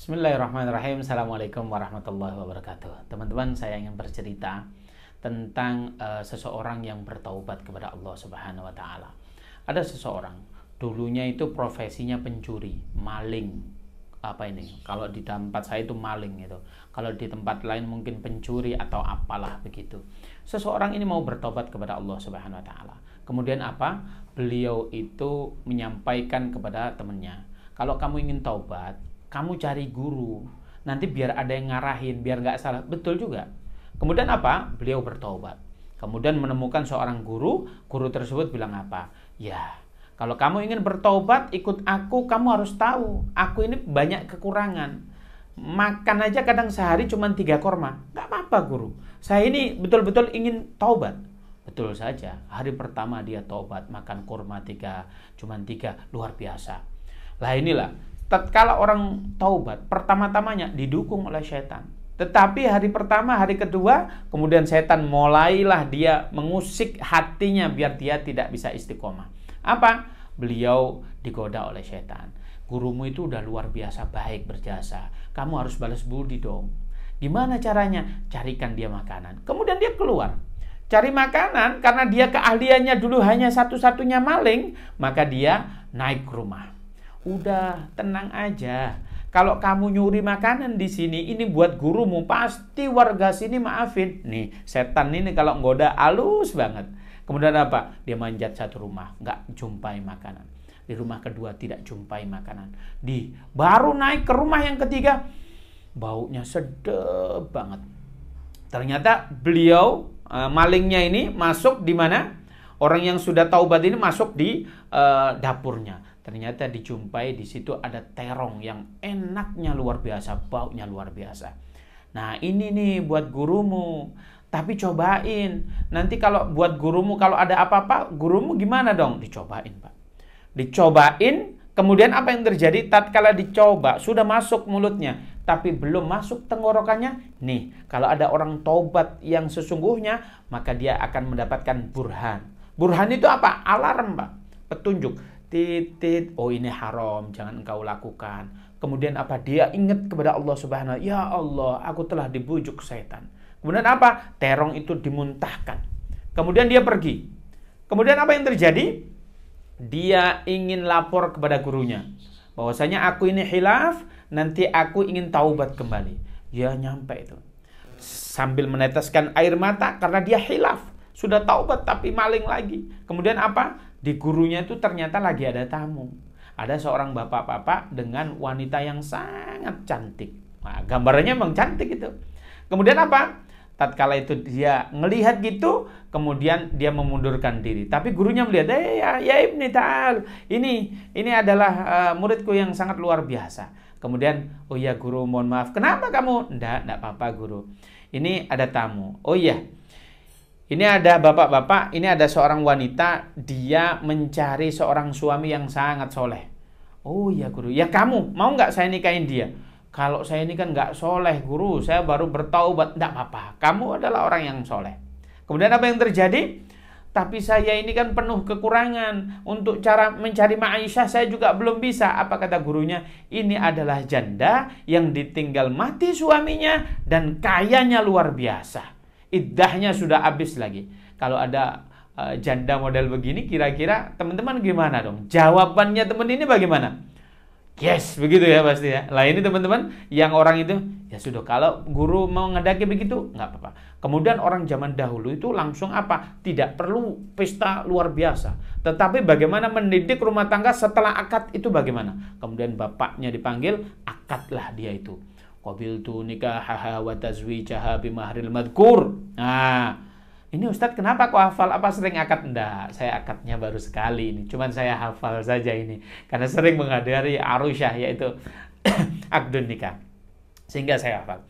Bismillahirrahmanirrahim. Assalamualaikum warahmatullahi wabarakatuh. Teman-teman, saya ingin bercerita tentang seseorang yang bertaubat kepada Allah Subhanahu wa taala. Ada seseorang, dulunya itu profesinya pencuri, maling. Apa ini? Kalau di tempat saya itu maling itu. Kalau di tempat lain mungkin pencuri atau apalah begitu. Seseorang ini mau bertobat kepada Allah Subhanahu wa taala. Kemudian apa? Beliau itu menyampaikan kepada temannya, kalau kamu ingin taubat, kamu cari guru, nanti biar ada yang ngarahin, biar nggak salah. Betul juga. Kemudian apa? Beliau bertaubat. Kemudian menemukan seorang guru, guru tersebut bilang apa? Ya, kalau kamu ingin bertaubat, ikut aku, kamu harus tahu, aku ini banyak kekurangan. Makan aja kadang sehari cuma 3 korma. Nggak apa-apa guru, saya ini betul-betul ingin taubat. Betul saja, hari pertama dia taubat, makan kurma cuma 3, luar biasa. Lah inilah, tatkala orang taubat, pertama-tamanya didukung oleh setan. Tetapi hari pertama, hari kedua, kemudian setan mulailah dia mengusik hatinya biar dia tidak bisa istiqomah. Apa? Beliau digoda oleh setan. Gurumu itu udah luar biasa baik, berjasa. Kamu harus balas budi dong. Gimana caranya? Carikan dia makanan. Kemudian dia keluar. Cari makanan, karena dia keahliannya dulu hanya satu-satunya maling, maka dia naik ke rumah. Udah, tenang aja. Kalau kamu nyuri makanan di sini, ini buat gurumu, pasti warga sini maafin. Nih, setan ini kalau nggoda halus banget. Kemudian apa? Dia manjat satu rumah, nggak jumpai makanan. Di rumah kedua tidak jumpai makanan. Baru naik ke rumah yang ketiga, baunya sedap banget. Ternyata beliau, malingnya ini masuk di mana? Orang yang sudah taubat ini masuk di dapurnya. Ternyata dijumpai di situ ada terong yang enaknya luar biasa, baunya luar biasa. Nah, ini nih buat gurumu. Tapi cobain. Nanti kalau buat gurumu, kalau ada apa-apa, gurumu gimana dong? Dicobain, Pak. Dicobain, kemudian apa yang terjadi? Tatkala dicoba, sudah masuk mulutnya, tapi belum masuk tenggorokannya. Nih, kalau ada orang taubat yang sesungguhnya, maka dia akan mendapatkan burhan. Burhan itu apa? Alarm, Pak. Petunjuk. Titit, oh ini haram, jangan engkau lakukan. Kemudian apa? Dia ingat kepada Allah Subhanahu wa taala, ya Allah, aku telah dibujuk setan. Kemudian apa? Terong itu dimuntahkan. Kemudian dia pergi. Kemudian apa yang terjadi? Dia ingin lapor kepada gurunya, bahwasanya aku ini khilaf, nanti aku ingin taubat kembali. Dia nyampe itu sambil meneteskan air mata karena dia khilaf, sudah taubat tapi maling lagi. Kemudian apa? Di gurunya itu ternyata lagi ada tamu. Ada seorang bapak-bapak dengan wanita yang sangat cantik. Nah, gambarannya memang cantik itu. Kemudian apa? Tatkala itu dia ngelihat gitu, kemudian dia memundurkan diri. Tapi gurunya melihat, ya Ibni Ta'al, ini adalah muridku yang sangat luar biasa. Kemudian, oh ya guru, mohon maaf. Kenapa kamu? Enggak apa-apa guru. Ini ada tamu. Oh iya. Ini ada bapak-bapak, ini ada seorang wanita, dia mencari seorang suami yang sangat soleh. Oh iya guru, ya kamu mau nggak saya nikahin dia? Kalau saya ini kan nggak soleh guru, saya baru bertaubat. Nggak apa-apa, kamu adalah orang yang soleh. Kemudian apa yang terjadi? Tapi saya ini kan penuh kekurangan. Untuk cara mencari ma'isyah saya juga belum bisa. Apa kata gurunya? Ini adalah janda yang ditinggal mati suaminya dan kayanya luar biasa. Iddahnya sudah habis lagi. Kalau ada janda model begini, kira-kira teman-teman gimana dong? Jawabannya teman ini bagaimana? Yes, begitu ya pasti ya. Lah ini teman-teman, yang orang itu, ya sudah, kalau guru mau ngedaki begitu, nggak apa-apa. Kemudian orang zaman dahulu itu langsung apa? Tidak perlu pesta luar biasa. Tetapi bagaimana mendidik rumah tangga setelah akad itu bagaimana? Kemudian bapaknya dipanggil, akadlah dia itu. Qabiltu nikahaha wa tazwijaha bimahril madhkur. Nah, ini Ustadz kenapa kok hafal? Apa sering akad? Enggak, saya akadnya baru sekali ini. Cuman saya hafal saja ini. Karena sering menghadiri arusyah, yaitu akdun nikah. Sehingga saya hafal.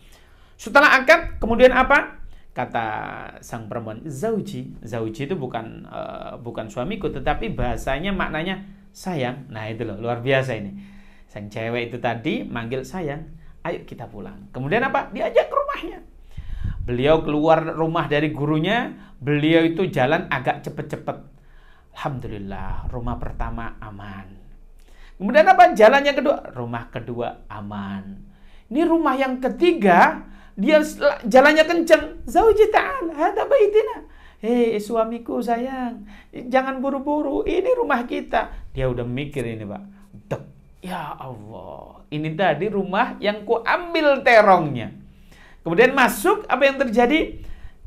Setelah akad, kemudian apa? Kata sang perempuan, zauji. Zauji itu bukan suamiku, tetapi bahasanya maknanya sayang. Nah itu loh, luar biasa ini. Sang cewek itu tadi manggil sayang. Ayo kita pulang. Kemudian apa? Diajak ke rumahnya. Beliau keluar rumah dari gurunya. Beliau itu jalan agak cepet-cepet. Alhamdulillah, rumah pertama aman. Kemudian apa? Jalan yang kedua. Rumah kedua aman. Ini rumah yang ketiga, dia jalannya kenceng. Zauji ta'ala, hada baitina. Hei suamiku sayang, jangan buru-buru, ini rumah kita. Dia udah mikir ini Pak. Dek, ya Allah, ini tadi rumah yang ku ambil terongnya. Kemudian masuk, apa yang terjadi?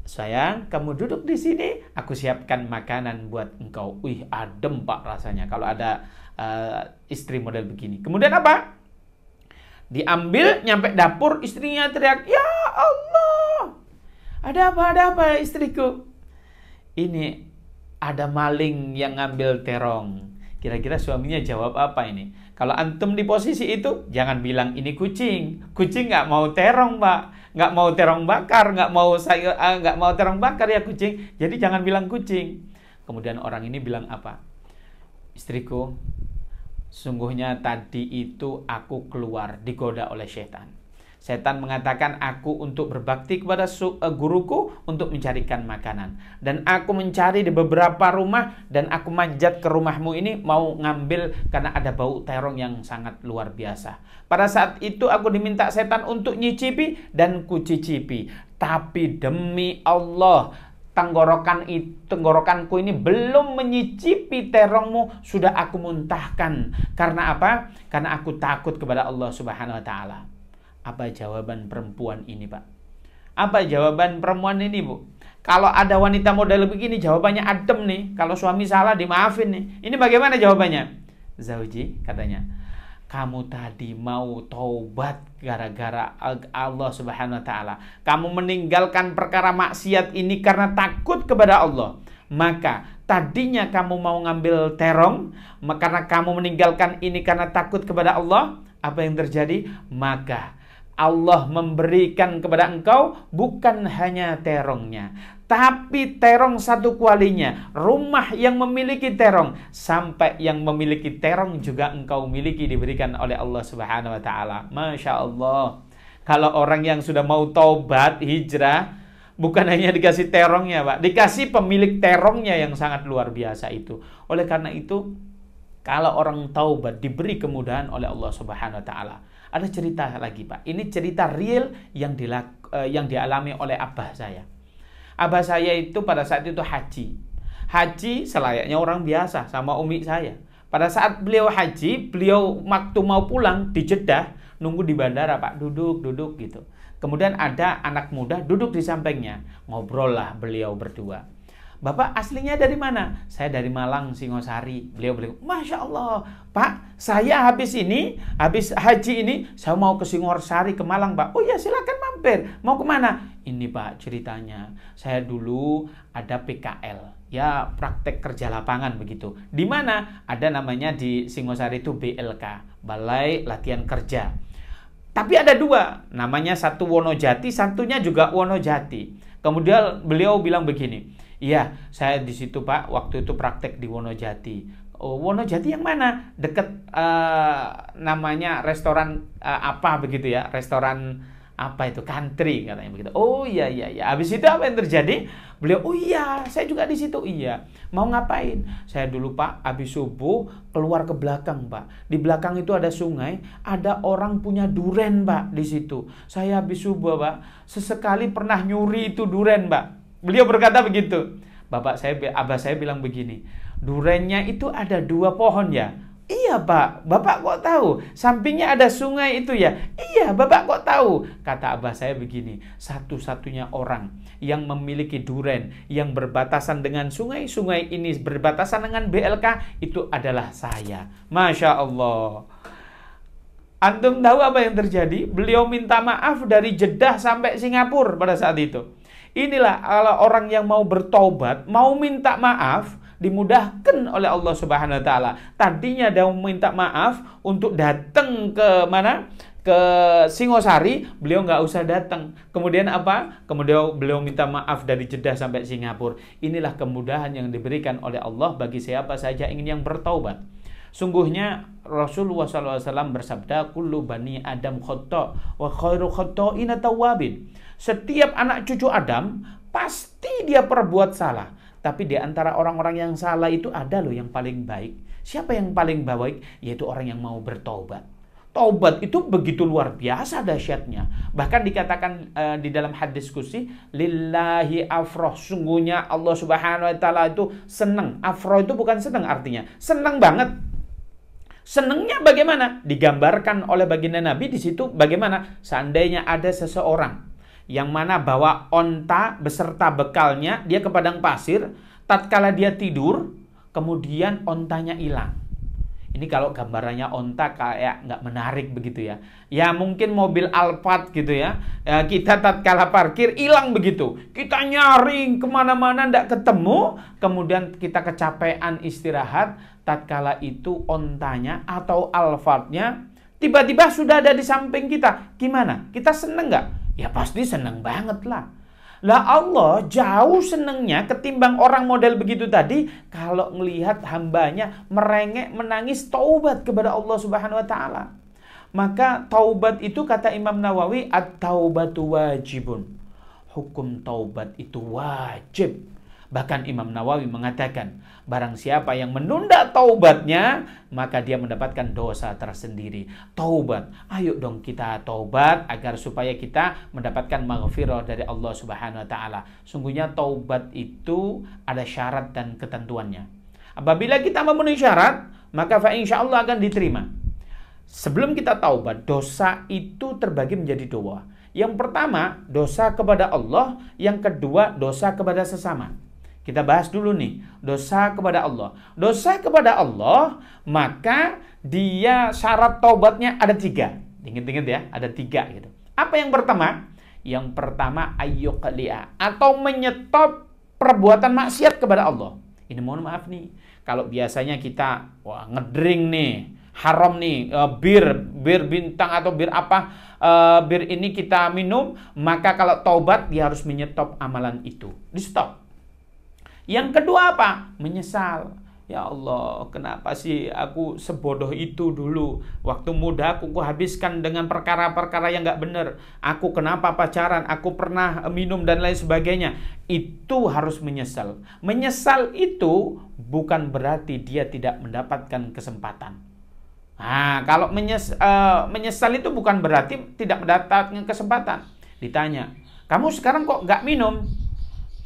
Sayang, kamu duduk di sini, aku siapkan makanan buat engkau. Wih, adem Pak rasanya kalau ada istri model begini. Kemudian apa? Diambil, nyampe dapur, istrinya teriak, ya Allah, ada apa istriku? Ini ada maling yang ngambil terong. Kira-kira suaminya jawab apa ini? Kalau antum di posisi itu, jangan bilang ini kucing. Kucing nggak mau terong Pak, nggak mau terong bakar, nggak mau terong bakar ya kucing. Jadi jangan bilang kucing. Kemudian orang ini bilang apa? Istriku, sungguhnya tadi itu aku keluar digoda oleh setan. Setan mengatakan aku untuk berbakti kepada guruku untuk mencarikan makanan. Dan aku mencari di beberapa rumah dan aku manjat ke rumahmu ini mau ngambil karena ada bau terong yang sangat luar biasa. Pada saat itu aku diminta setan untuk nyicipi dan kucicipi. Tapi demi Allah, tenggorokanku ini belum menyicipi terongmu, sudah aku muntahkan. Karena apa? Karena aku takut kepada Allah Subhanahu wa Ta'ala. Apa jawaban perempuan ini Pak? Apa jawaban perempuan ini Bu? Kalau ada wanita model begini, jawabannya adem nih. Kalau suami salah dimaafin nih. Ini bagaimana jawabannya? Zauji katanya, kamu tadi mau taubat gara-gara Allah Subhanahu wa Ta'ala. Kamu meninggalkan perkara maksiat ini karena takut kepada Allah. Maka tadinya kamu mau ngambil terong, karena kamu meninggalkan ini karena takut kepada Allah. Apa yang terjadi? Maka Allah memberikan kepada engkau bukan hanya terongnya, tapi terong satu kualinya. Rumah yang memiliki terong, sampai yang memiliki terong juga engkau miliki, diberikan oleh Allah Subhanahu wa Ta'ala. Masya Allah. Kalau orang yang sudah mau taubat, hijrah, bukan hanya dikasih terongnya Pak, dikasih pemilik terongnya yang sangat luar biasa itu. Oleh karena itu, kalau orang taubat diberi kemudahan oleh Allah Subhanahu wa Ta'ala. Ada cerita lagi Pak. Ini cerita real yang dialami oleh abah saya. Abah saya itu pada saat itu haji. Haji selayaknya orang biasa sama umi saya. Pada saat beliau haji, beliau waktu mau pulang di Jeddah, nunggu di bandara Pak, duduk gitu. Kemudian ada anak muda duduk di sampingnya. Ngobrol lah beliau berdua. Bapak aslinya dari mana? Saya dari Malang, Singosari. Beliau bilang, Masya Allah, Pak, saya habis haji ini, saya mau ke Singosari, ke Malang, Pak. Oh ya, silakan mampir. Mau kemana? Ini Pak ceritanya, saya dulu ada PKL, ya praktek kerja lapangan begitu. Di mana? Ada namanya di Singosari itu BLK, Balai Latihan Kerja. Tapi ada dua, namanya satu Wonojati, satunya juga Wonojati. Kemudian beliau bilang begini, iya, saya di situ Pak, waktu itu praktek di Wonojati. Oh, Wonojati yang mana? Deket namanya restoran apa begitu ya? Restoran apa itu? Country katanya begitu. Oh iya. Habis itu apa yang terjadi? Beliau, oh iya, saya juga di situ. Iya. Mau ngapain? Saya dulu Pak, habis subuh keluar ke belakang Pak. Di belakang itu ada sungai, ada orang punya duren Pak di situ. Saya habis subuh Pak, sesekali pernah nyuri itu duren Pak. Beliau berkata begitu. Abah saya bilang begini, durennya itu ada 2 pohon ya? Iya Pak, Bapak kok tahu? Sampingnya ada sungai itu ya? Iya, Bapak kok tahu? Kata abah saya begini, satu-satunya orang yang memiliki duren yang berbatasan dengan sungai ini berbatasan dengan BLK, itu adalah saya. Masya Allah. Antum tahu apa yang terjadi? Beliau minta maaf dari Jeddah sampai Singapura pada saat itu. Inilah kalau orang yang mau bertobat, mau minta maaf, dimudahkan oleh Allah Subhanahu wa Ta'ala. Tadinya dia minta maaf untuk datang ke mana? Ke Singosari, beliau nggak usah datang. Kemudian apa? Kemudian beliau minta maaf dari Jeddah sampai Singapura. Inilah kemudahan yang diberikan oleh Allah bagi siapa saja ingin yang bertaubat. Sungguhnya Rasulullah SAW bersabda, kullu bani Adam khata' wa khairu khata'ina tawwabin. Setiap anak cucu Adam pasti dia perbuat salah. Tapi di antara orang-orang yang salah itu ada loh yang paling baik. Siapa yang paling baik? Yaitu orang yang mau bertobat. taubat itu begitu luar biasa dahsyatnya. Bahkan dikatakan di dalam hadis qudsi, lillahi afroh, sungguhnya Allah Subhanahu wa taala itu senang. Afroh itu bukan senang artinya, senang banget. Senangnya bagaimana? Digambarkan oleh baginda Nabi di situ bagaimana? Seandainya ada seseorang yang mana bawa onta beserta bekalnya, dia ke padang pasir, tatkala dia tidur, kemudian ontanya hilang. Ini kalau gambarannya onta kayak nggak menarik begitu ya. Ya mungkin mobil Alphard gitu ya. Kita tatkala parkir hilang begitu. Kita nyaring kemana-mana nggak ketemu. Kemudian kita kecapean istirahat. Tatkala itu ontanya atau Alphardnya tiba-tiba sudah ada di samping kita. Gimana? Kita seneng nggak? Ya pasti seneng banget lah. Lah Allah jauh senengnya ketimbang orang model begitu tadi kalau melihat hambanya merengek menangis taubat kepada Allah Subhanahu wa taala. Maka taubat itu kata Imam Nawawi, at-taubatu wajibun. Hukum taubat itu wajib. Bahkan Imam Nawawi mengatakan, barang siapa yang menunda taubatnya, maka dia mendapatkan dosa tersendiri. Taubat, ayo dong kita taubat agar supaya kita mendapatkan maghfirah dari Allah Subhanahu wa taala. Sungguhnya taubat itu ada syarat dan ketentuannya. Apabila kita memenuhi syarat, maka insyaallah akan diterima. Sebelum kita taubat, dosa itu terbagi menjadi dua. Yang pertama, dosa kepada Allah. Yang kedua, dosa kepada sesama. Kita bahas dulu nih, dosa kepada Allah. Dosa kepada Allah, maka dia syarat taubatnya ada 3. Ingat-ingat ya, ada 3 gitu. Apa yang pertama? Yang pertama, ayyuqli'a, atau menyetop perbuatan maksiat kepada Allah. Ini mohon maaf nih, kalau biasanya kita ngedrink nih, haram nih, bir bintang atau bir apa, bir ini kita minum, maka kalau taubat dia harus menyetop amalan itu. Di stop. Yang kedua apa? Menyesal. Ya Allah, kenapa sih aku sebodoh itu dulu? Waktu muda aku habiskan dengan perkara-perkara yang gak benar. Aku kenapa pacaran? Aku pernah minum dan lain sebagainya. Itu harus menyesal. Menyesal itu bukan berarti dia tidak mendapatkan kesempatan. Nah, kalau menyesal itu bukan berarti tidak mendapatkan kesempatan. Ditanya, kamu sekarang kok gak minum?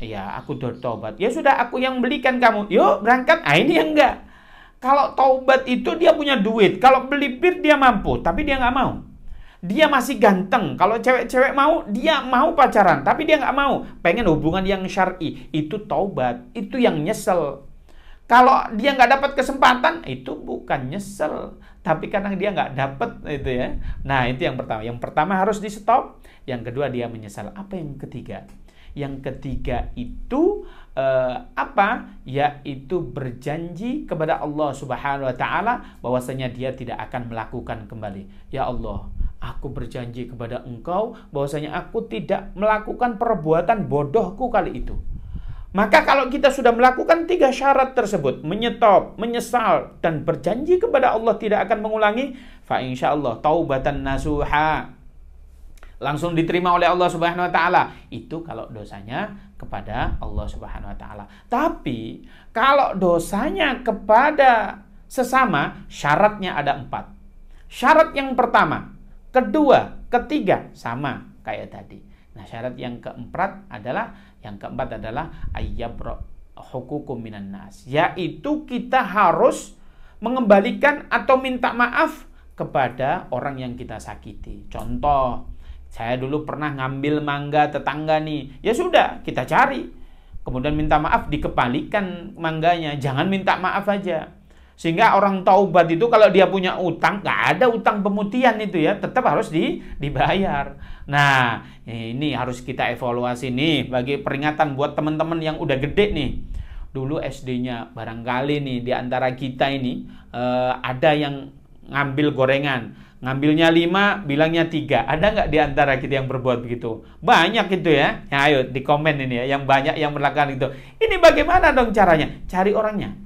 Ya, aku taubat. Ya sudah, aku yang belikan kamu. Yuk, berangkat. Ah, ini yang enggak. Kalau taubat itu dia punya duit. Kalau beli bir dia mampu, tapi dia nggak mau. Dia masih ganteng. Kalau cewek-cewek mau, dia mau pacaran, tapi dia nggak mau. Pengen hubungan yang syar'i. Itu taubat. Itu yang nyesel. Kalau dia nggak dapat kesempatan, itu bukan nyesel, tapi karena dia nggak dapat itu ya. Nah, itu yang pertama. Yang pertama harus di stop. Yang kedua dia menyesal. Apa yang ketiga? Yang ketiga itu apa? Yaitu berjanji kepada Allah Subhanahu wa taala bahwasanya dia tidak akan melakukan kembali. Ya Allah, aku berjanji kepada Engkau bahwasanya aku tidak melakukan perbuatan bodohku kali itu. Maka kalau kita sudah melakukan 3 syarat tersebut, menyetop, menyesal, dan berjanji kepada Allah tidak akan mengulangi, fa insyaallah taubatan nasuha, langsung diterima oleh Allah Subhanahu wa taala. Itu kalau dosanya kepada Allah Subhanahu wa taala. Tapi kalau dosanya kepada sesama, syaratnya ada 4. Syarat yang pertama, kedua, ketiga sama kayak tadi. Nah, syarat yang keempat adalah ayyabra hukukum minan nas, yaitu kita harus mengembalikan atau minta maaf kepada orang yang kita sakiti. Contoh, saya dulu pernah ngambil mangga tetangga nih. Ya sudah, kita cari. Kemudian minta maaf, dikembalikan mangganya. Jangan minta maaf aja. Sehingga orang taubat itu kalau dia punya utang, nggak ada utang pemutihan itu ya, tetap harus dibayar. Nah, ini harus kita evaluasi nih bagi peringatan buat teman-teman yang udah gede nih. Dulu SD-nya barangkali nih di antara kita ini ada yang ngambil gorengan. Ngambilnya 5, bilangnya 3. Ada nggak di antara kita yang berbuat begitu? Banyak itu ya. Ya ayo di komen ini ya, yang banyak yang melakukan itu. Ini bagaimana dong caranya? Cari orangnya.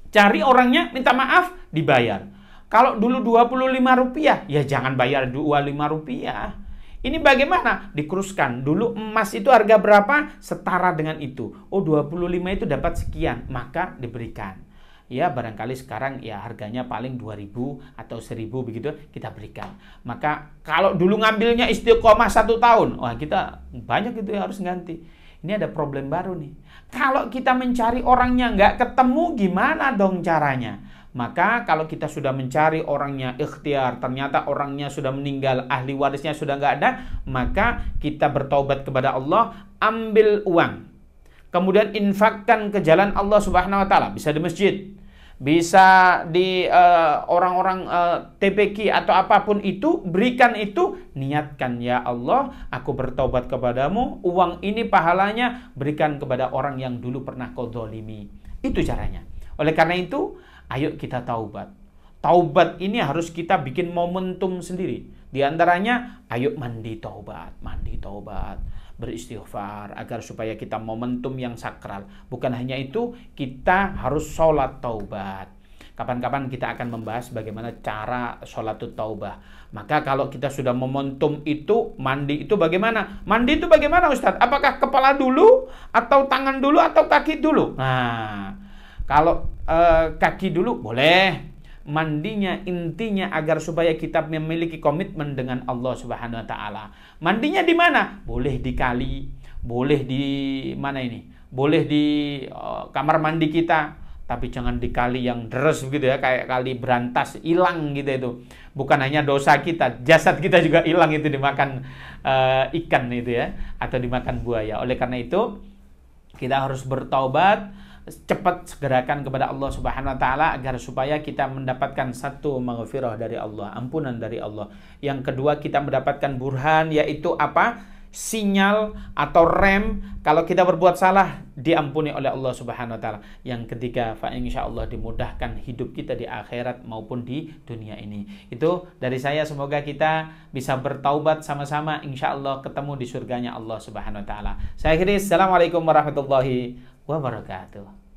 Cari orangnya, minta maaf, dibayar. Kalau dulu Rp25, ya jangan bayar Rp25. Ini bagaimana? Dikuruskan. Dulu emas itu harga berapa? Setara dengan itu. Oh, 25 itu dapat sekian, maka diberikan. ya barangkali sekarang ya harganya paling 2.000 atau 1.000 begitu kita berikan. Maka kalau dulu ngambilnya istiqomah 1 tahun, wah kita banyak itu yang harus ganti. Ini ada problem baru nih. Kalau kita mencari orangnya nggak ketemu, gimana dong caranya? Maka kalau kita sudah mencari orangnya ikhtiar, ternyata orangnya sudah meninggal, ahli warisnya sudah nggak ada, maka kita bertaubat kepada Allah, ambil uang, kemudian infakkan ke jalan Allah Subhanahu wa taala, bisa di masjid, bisa di orang-orang TPQ atau apapun itu, berikan itu, niatkan, ya Allah, aku bertaubat kepadamu, uang ini pahalanya berikan kepada orang yang dulu pernah kau zalimi. Itu caranya. Oleh karena itu, ayo kita taubat. Taubat ini harus kita bikin momentum sendiri. Di antaranya, ayo mandi taubat, beristighfar agar supaya kita momentum yang sakral. Bukan hanya itu, kita harus sholat taubat. Kapan-kapan kita akan membahas bagaimana cara sholat taubah. Maka kalau kita sudah momentum itu, mandi itu bagaimana? Mandi itu bagaimana Ustadz? Apakah kepala dulu, atau tangan dulu, atau kaki dulu? Nah, kalau kaki dulu boleh. Mandinya intinya agar supaya kita memiliki komitmen dengan Allah Subhanahu wa taala. Mandinya di mana? Boleh di kali, boleh di mana ini? Boleh di kamar mandi kita, tapi jangan di kali yang deres begitu ya, kayak kali Berantas, hilang gitu itu. Bukan hanya dosa kita, jasad kita juga hilang itu dimakan ikan itu ya, atau dimakan buaya. Oleh karena itu kita harus bertaubat, cepat segerakan kepada Allah Subhanahu wa taala agar supaya kita mendapatkan satu maghfirah dari Allah, ampunan dari Allah. Yang kedua, kita mendapatkan burhan, yaitu apa? Sinyal atau rem kalau kita berbuat salah diampuni oleh Allah Subhanahu wa taala. Yang ketiga, fa insyaallah dimudahkan hidup kita di akhirat maupun di dunia ini. Itu dari saya, semoga kita bisa bertaubat sama-sama, insyaallah ketemu di surganya Allah Subhanahu wa taala. Saya akhiri, assalamualaikum warahmatullahi wabarakatuh.